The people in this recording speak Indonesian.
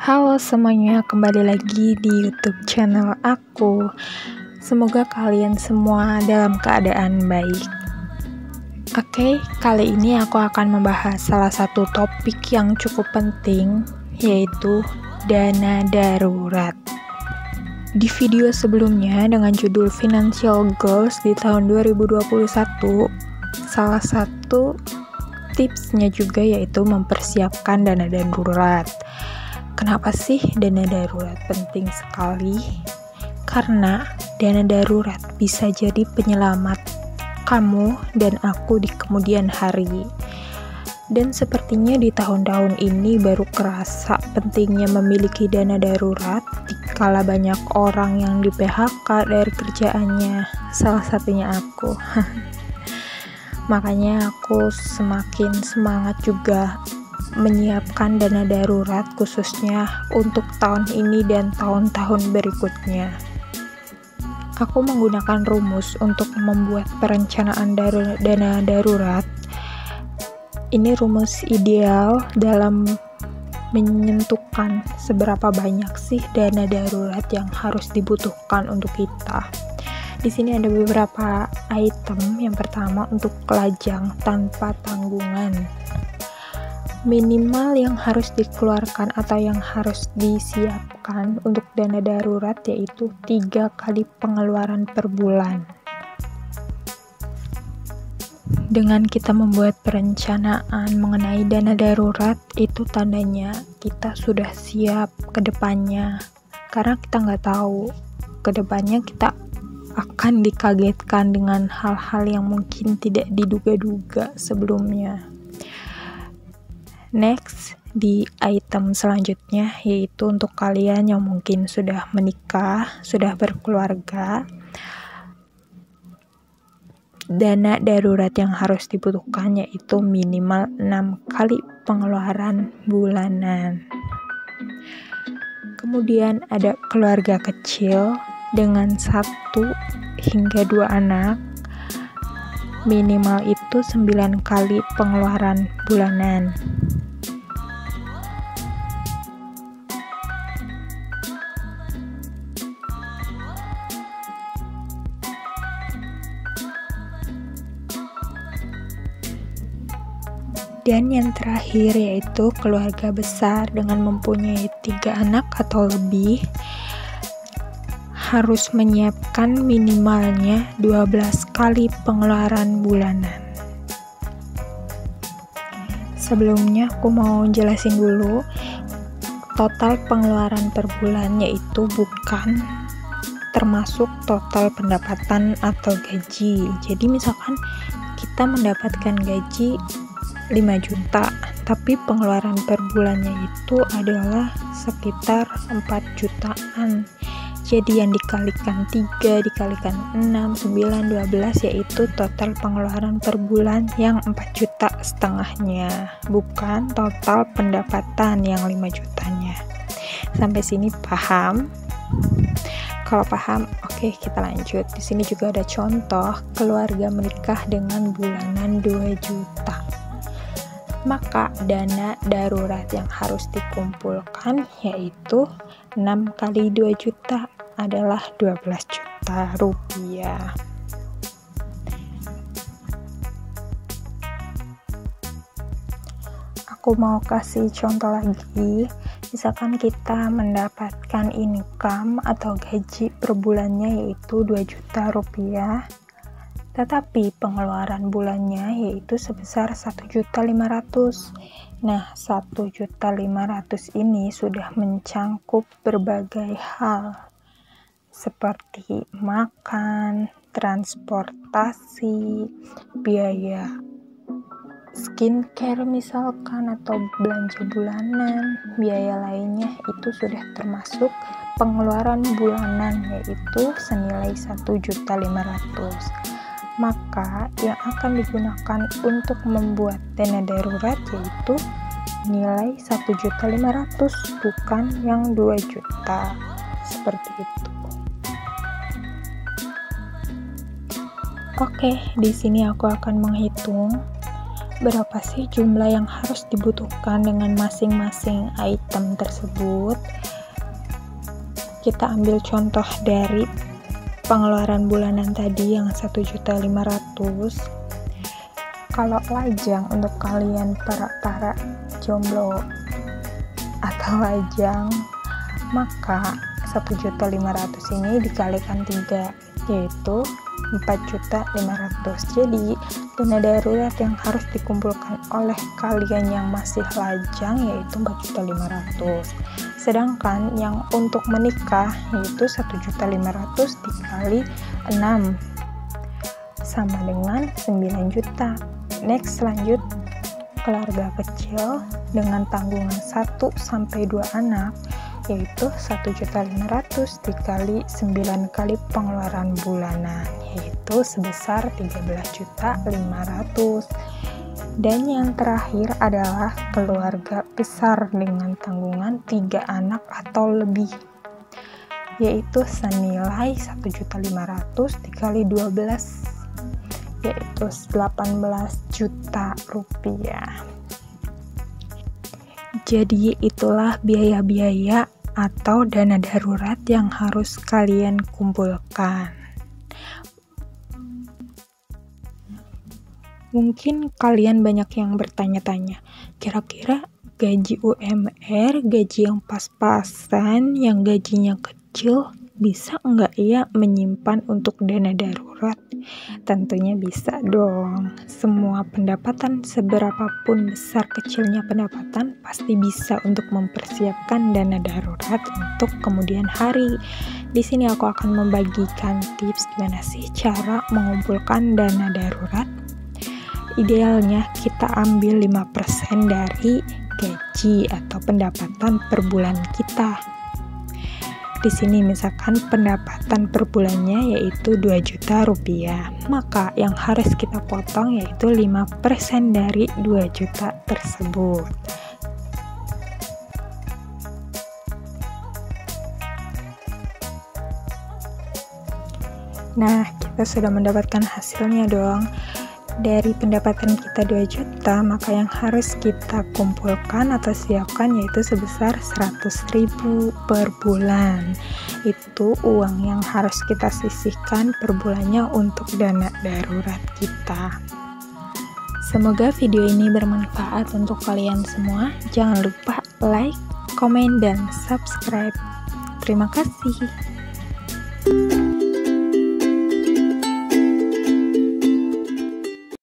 Halo semuanya, kembali lagi di YouTube channel aku. Semoga kalian semua dalam keadaan baik. Oke, kali ini aku akan membahas salah satu topik yang cukup penting, yaitu dana darurat. Di video sebelumnya dengan judul Financial Goals di tahun 2021, salah satu tipsnya juga yaitu mempersiapkan dana darurat. Kenapa sih dana darurat penting sekali? Karena dana darurat bisa jadi penyelamat kamu dan aku di kemudian hari. Dan sepertinya di tahun-tahun ini baru kerasa pentingnya memiliki dana darurat dikala banyak orang yang di PHK dari kerjaannya, salah satunya aku. Makanya aku semakin semangat juga menyiapkan dana darurat khususnya untuk tahun ini dan tahun-tahun berikutnya. Aku menggunakan rumus untuk membuat perencanaan dana darurat. Ini rumus ideal dalam menentukan seberapa banyak sih dana darurat yang harus dibutuhkan untuk kita. Di sini ada beberapa item. Yang pertama, untuk lajang tanpa tanggungan. Minimal yang harus dikeluarkan atau yang harus disiapkan untuk dana darurat yaitu 3 kali pengeluaran per bulan. Dengan kita membuat perencanaan mengenai dana darurat, itu tandanya kita sudah siap ke depannya. Karena kita nggak tahu ke depannya kita akan dikagetkan dengan hal-hal yang mungkin tidak diduga-duga sebelumnya. Next, di item selanjutnya yaitu untuk kalian yang mungkin sudah menikah, sudah berkeluarga, dana darurat yang harus dibutuhkan yaitu minimal 6 kali pengeluaran bulanan. Kemudian ada keluarga kecil dengan 1 hingga 2 anak, minimal itu 9 kali pengeluaran bulanan. Dan yang terakhir yaitu keluarga besar dengan mempunyai 3 anak atau lebih harus menyiapkan minimalnya 12 kali pengeluaran bulanan. Sebelumnya aku mau jelasin dulu, total pengeluaran per bulan yaitu bukan termasuk total pendapatan atau gaji. Jadi misalkan kita mendapatkan gaji 5 juta, tapi pengeluaran per bulannya itu adalah sekitar 4 jutaan. Jadi yang dikalikan 3, dikalikan 6, 9, 12 yaitu total pengeluaran per bulan yang 4,5 juta, bukan total pendapatan yang 5 jutanya. Sampai sini paham? Kalau paham, oke, kita lanjut. Di sini juga ada contoh keluarga menikah dengan bulanan 2 juta. Maka dana darurat yang harus dikumpulkan yaitu 6 kali 2 juta adalah 12 juta rupiah. Aku mau kasih contoh lagi. Misalkan kita mendapatkan income atau gaji per bulannya yaitu 2 juta rupiah, tetapi pengeluaran bulannya yaitu sebesar 1.500.000. Nah, 1.500.000 ini sudah mencangkup berbagai hal seperti makan, transportasi, biaya skincare misalkan, atau belanja bulanan, biaya lainnya itu sudah termasuk pengeluaran bulanan yaitu senilai 1.500.000. Maka yang akan digunakan untuk membuat dana darurat yaitu nilai 1.500.000, bukan yang 2 juta. Seperti itu. Oke, di sini aku akan menghitung berapa sih jumlah yang harus dibutuhkan dengan masing-masing item tersebut. Kita ambil contoh dari pengeluaran bulanan tadi yang 1.500.000. Kalau lajang untuk kalian para jomblo atau lajang, maka 1.500.000 ini dikalikan 3, yaitu 4.500.000. Jadi dana darurat yang harus dikumpulkan oleh kalian yang masih lajang yaitu 4.500.000. Sedangkan yang untuk menikah yaitu 1.500.000 dikali 6 sama dengan 9 juta. Next, lanjut keluarga kecil dengan tanggungan 1-2 anak yaitu 1.500.000 dikali 9 kali pengeluaran bulanan yaitu sebesar 13.500.000. Dan yang terakhir adalah keluarga besar dengan tanggungan 3 anak atau lebih yaitu senilai 1.500.000 dikali 12 yaitu 18 juta rupiah. Jadi itulah biaya-biaya atau dana darurat yang harus kalian kumpulkan. Mungkin kalian banyak yang bertanya-tanya, kira-kira gaji UMR, gaji yang pas-pasan, yang gajinya kecil, bisa nggak ya menyimpan untuk dana darurat? Tentunya bisa dong. Semua pendapatan, seberapapun besar kecilnya pendapatan, pasti bisa untuk mempersiapkan dana darurat untuk kemudian hari. Di sini aku akan membagikan tips gimana sih cara mengumpulkan dana darurat. Idealnya kita ambil 5% dari gaji atau pendapatan per bulan kita. Di sini misalkan pendapatan per bulannya yaitu 2 juta rupiah, maka yang harus kita potong yaitu 5% dari 2 juta tersebut. Nah, kita sudah mendapatkan hasilnya dong. Dari pendapatan kita 2 juta, maka yang harus kita kumpulkan atau siapkan yaitu sebesar 100.000 per bulan. Itu uang yang harus kita sisihkan per bulannya untuk dana darurat kita. Semoga video ini bermanfaat untuk kalian semua. Jangan lupa like, komen, dan subscribe. Terima kasih.